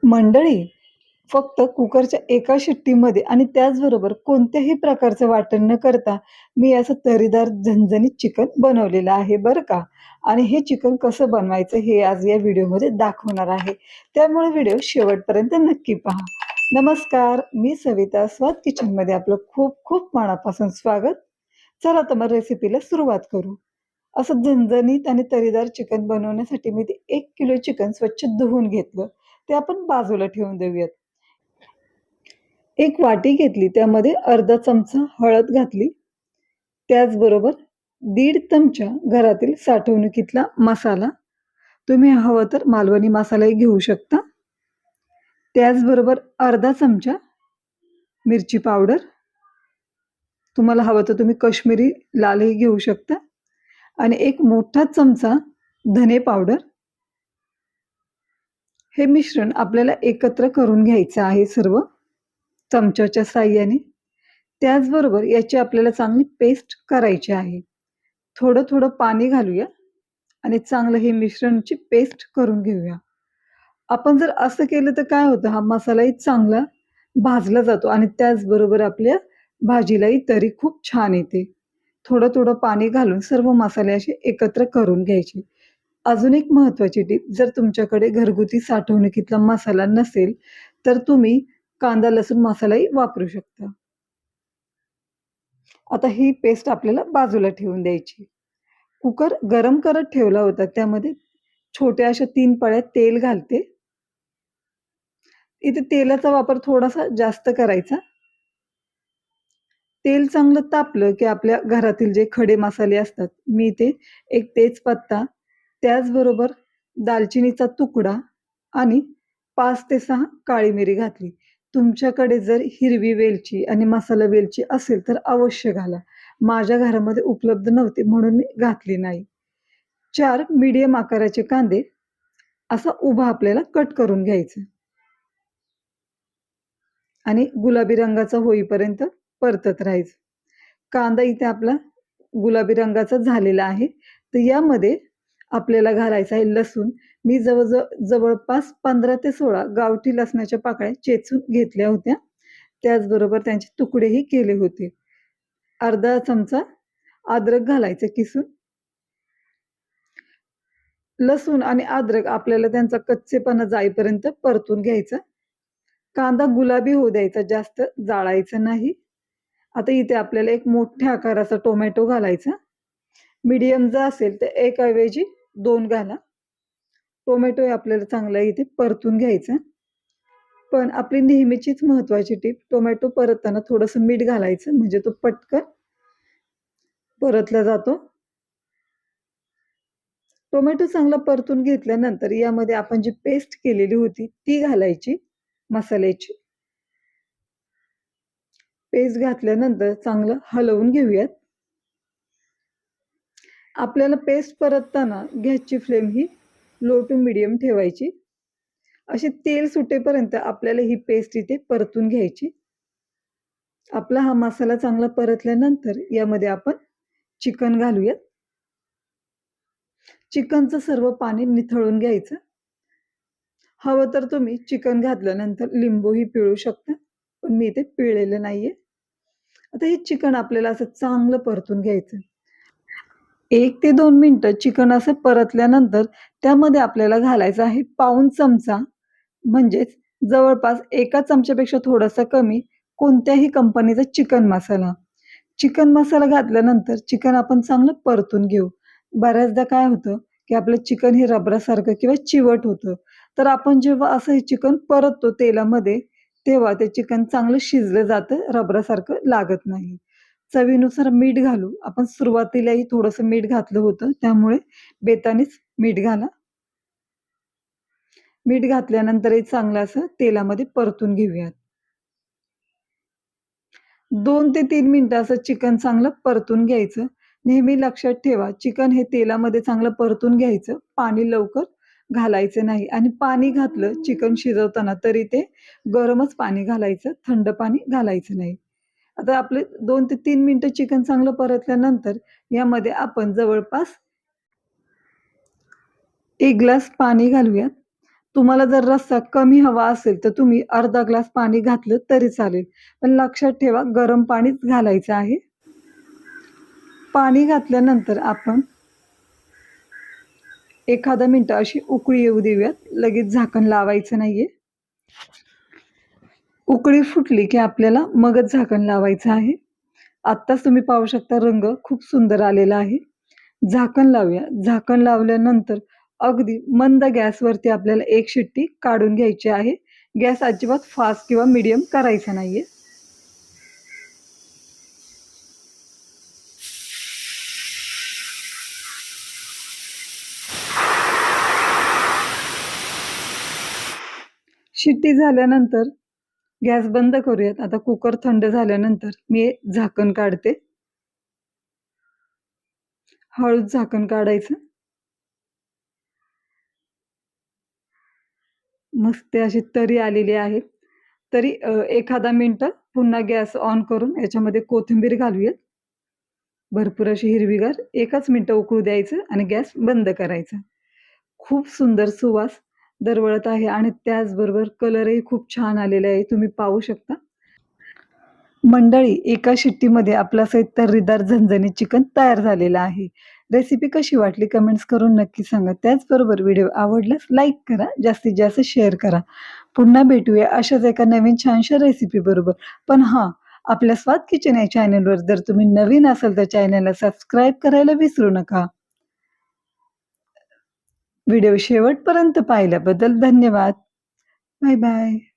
मंडळी, फक्त कुकरच्या एका शिट्टीमध्ये आणि त्याचबरोबर कोणत्याही प्रकारचं वाटण न करता मी असं तर्रीदार झणझणीत चिकन बनवलेलं आहे बरं का. आणि हे चिकन कसं बनवायचं हे आज या व्हिडिओमध्ये दाखवणार आहे. त्यामुळे व्हिडिओ शेवटपर्यंत नक्की पहा. नमस्कार, मी सविता. स्वाद किचनमध्ये आपलं खूप खूप मनापासून स्वागत. चला तर मग रेसिपीला सुरुवात करू. असं झणझणीत आणि तर्रीदार चिकन बनवण्यासाठी मी ते 1 किलो चिकन स्वच्छ धुवून घेतलं. ते आपण बाजूला ठेवून देऊयात. एक वाटी घेतली, त्यामध्ये अर्धा चमचा हळद घातली. त्याचबरोबर 1.5 चमचा घरातील साठवणुकीतला मसाला. तुम्ही हवं तर मालवणी मसालाही घेऊ शकता. त्याचबरोबर अर्धा चमचा मिरची पावडर. तुम्हाला हवं तर तुम्ही काश्मीरी लालही घेऊ शकता. आणि एक मोठा चमचा धने पावडर. हे मिश्रण आपल्याला एकत्र करून घ्यायचं आहे सर्व चमच्याच्या साहाय्याने. त्याचबरोबर याची आपल्याला चांगली पेस्ट करायची आहे. थोडं थोडं पाणी घालूया आणि चांगलं हे मिश्रणची पेस्ट करून घेऊया. आपण जर असं केलं तर काय होतं, हा मसालाही चांगला भाजला जातो आणि त्याचबरोबर आपल्या भाजीलाही तरी खूप छान येते. थोडं थोडं पाणी घालून सर्व मसाले असे एकत्र करून घ्यायचे. अजून एक महत्त्वाची टिप, जर तुमच्याकडे घरगुती साठवणुकीतला मसाला नसेल तर तुम्ही कांदा लसूण मसालाही वापरू शकता. आता ही पेस्ट आपल्याला बाजूला ठेवून द्यायची. कुकर गरम करत ठेवला होता, त्यामध्ये छोट्या अशा 3 पळ्या तेल घालते. इथे तेलाचा वापर थोडासा जास्त करायचा. तेल चांगलं तापलं की आपल्या घरातील जे खडे मसाले असतात, मी इथे एक तेजपत्ता, त्याचबरोबर दालचिनीचा तुकडा आणि 5 ते 6 काळी मिरी घातली. तुमच्याकडे जर हिरवी वेलची आणि मसाला वेलची असेल तर अवश्य घाला. माझ्या घरामध्ये उपलब्ध नव्हते म्हणून मी घातली नाही. 4 मीडियम आकाराचे कांदे असा उभा आपल्याला कट करून घ्यायचं आणि गुलाबी रंगाचा होईपर्यंत परतत राहायचं. कांदा इथे आपला गुलाबी रंगाचा झालेला आहे. तर यामध्ये आपल्याला घालायचं आहे लसूण. मी जवळपास 15 ते 16 गावठी लसणाच्या पाकळ्या चेचून घेतल्या होत्या. त्याचबरोबर त्यांचे तुकडेही केले होते. अर्धा चमचा अद्रक घालायचं किसून. लसूण आणि अद्रक आपल्याला त्यांचा कच्चेपणा जाईपर्यंत परतून घ्यायचा. कांदा गुलाबी होऊ द्यायचा, जास्त जाळायचं नाही. आता इथे आपल्याला एक मोठ्या आकाराचा टोमॅटो घालायचा. मीडियम जर असेल तर 1 ऐवजी 2 घाला. टोमॅटो आपल्याला चांगला इथे परतून घ्यायचा. पण आपली नेहमीचीच महत्त्वाची टिप, टोमॅटो परतताना थोडंसं मीठ घालायचं, म्हणजे तो पटकन परतला जातो. टोमॅटो चांगला परतून घेतल्यानंतर यामध्ये आपण जी पेस्ट केलेली होती ती घालायची मसाल्याची. पेस्ट घातल्यानंतर चांगलं हलवून घेऊयात. आपल्याला पेस्ट परतताना गॅसची फ्लेम ही लो टू मीडियम ठेवायची. असे तेल सुटेपर्यंत आपल्याला ही पेस्ट इथे परतून घ्यायची. आपला हा मसाला चांगला परतल्यानंतर यामध्ये आपण चिकन घालूयात. चिकनचं सर्व पाणी निथळून घ्यायचं. हवं तर तुम्ही चिकन घातल्यानंतर लिंबूही पिळू शकता, पण मी इथे पिळलेलं नाहीये. आता हे चिकन आपल्याला असं चांगलं परतून घ्यायचं. 1 ते 2 मिनिटं चिकन असं परतल्यानंतर त्यामध्ये आपल्याला घालायचं आहे पाऊण चमचा, म्हणजेच जवळपास 1 चमच्यापेक्षा थोडासा कमी कोणत्याही कंपनीचा चिकन मसाला. चिकन मसाला घातल्यानंतर चिकन आपण चांगलं परतून घेऊ. बऱ्याचदा काय होतं, की आपलं चिकन हे रबरासारखं किंवा चिवट होतं. तर आपण जेव्हा असं हे चिकन परततो तेलामध्ये, तेव्हा ते चिकन चांगलं शिजलं जातं, रबरासारखं लागत नाही. चवीनुसार मीठ घालू. आपण सुरुवातीलाही थोडंसं मीठ घातलं होतं, त्यामुळे बेतानेच मीठ घाला. मीठ घातल्यानंतरही चांगलं असं तेलामध्ये परतून घेऊयात. 2 ते 3 मिनिटं असं चिकन चांगलं परतून घ्यायचं. नेहमी लक्षात ठेवा, चिकन हे तेलामध्ये चांगलं परतून घ्यायचं. पाणी लवकर घालायचं नाही आणि पाणी घातलं चिकन शिजवताना तरी ते गरमच पाणी घालायचं, थंड पाणी घालायचं नाही. आता आपले 2 ते 3 मिनिटं चिकन चांगलं परतल्यानंतर यामध्ये आपण जवळपास 1 ग्लास पाणी घालूयात. तुम्हाला जर रस्सा कमी हवा असेल, तर तुम्ही अर्धा ग्लास पाणी घातलं तरी चालेल. पण लक्षात ठेवा गरम पाणीच घालायचं आहे. पाणी घातल्यानंतर आपण एखादा मिनिटं अशी उकळी येऊ देऊयात. लगेच झाकण लावायचं नाहीये. उकळी फुटली की आपल्याला मगच झाकण लावायचं आहे. आत्ताच तुम्ही पाहू शकता रंग खूप सुंदर आलेला आहे. झाकण लावूया. झाकण लावल्यानंतर अगदी मंद गॅसवरती आपल्याला एक शिट्टी काढून घ्यायची आहे. गॅस अजिबात फास्ट किंवा मीडियम करायचा नाहीये. शिट्टी झाल्यानंतर गॅस बंद करूयात. आता कुकर थंड झाल्यानंतर मी झाकण काढते. हळूच झाकण काढायचं. मस्त अशी तरी आलेली आहे. तरी एखादा मिनिटं पुन्हा गॅस ऑन करून याच्यामध्ये कोथिंबीर घालूयात. भरपूर अशी हिरवीगार. एकच मिनिटं उकळू द्यायचं आणि गॅस बंद करायचा. खूप सुंदर सुवास दरवळत आहे आणि त्याचबरोबर कलरही खूप छान आलेला आहे. तुम्ही पाहू शकता. मंडळी, एका शिट्टीमध्ये आपलं असं एक तर्रीदार झणझणीत चिकन तयार झालेलं आहे. रेसिपी कशी वाटली कमेंट्स करून नक्की सांगा. त्याचबरोबर व्हिडिओ आवडल्यास लाईक करा, जास्तीत जास्त शेअर करा. पुन्हा भेटूया अशाच एका नवीन छानशा रेसिपी बरोबर. पण हां, आपल्या स्वाद किचन या चॅनलवर जर तुम्ही नवीन असाल तर चॅनलला सबस्क्राईब करायला विसरू नका. व्हिडिओ शेवटपर्यंत पाहिल्याबद्दल धन्यवाद. Bye bye.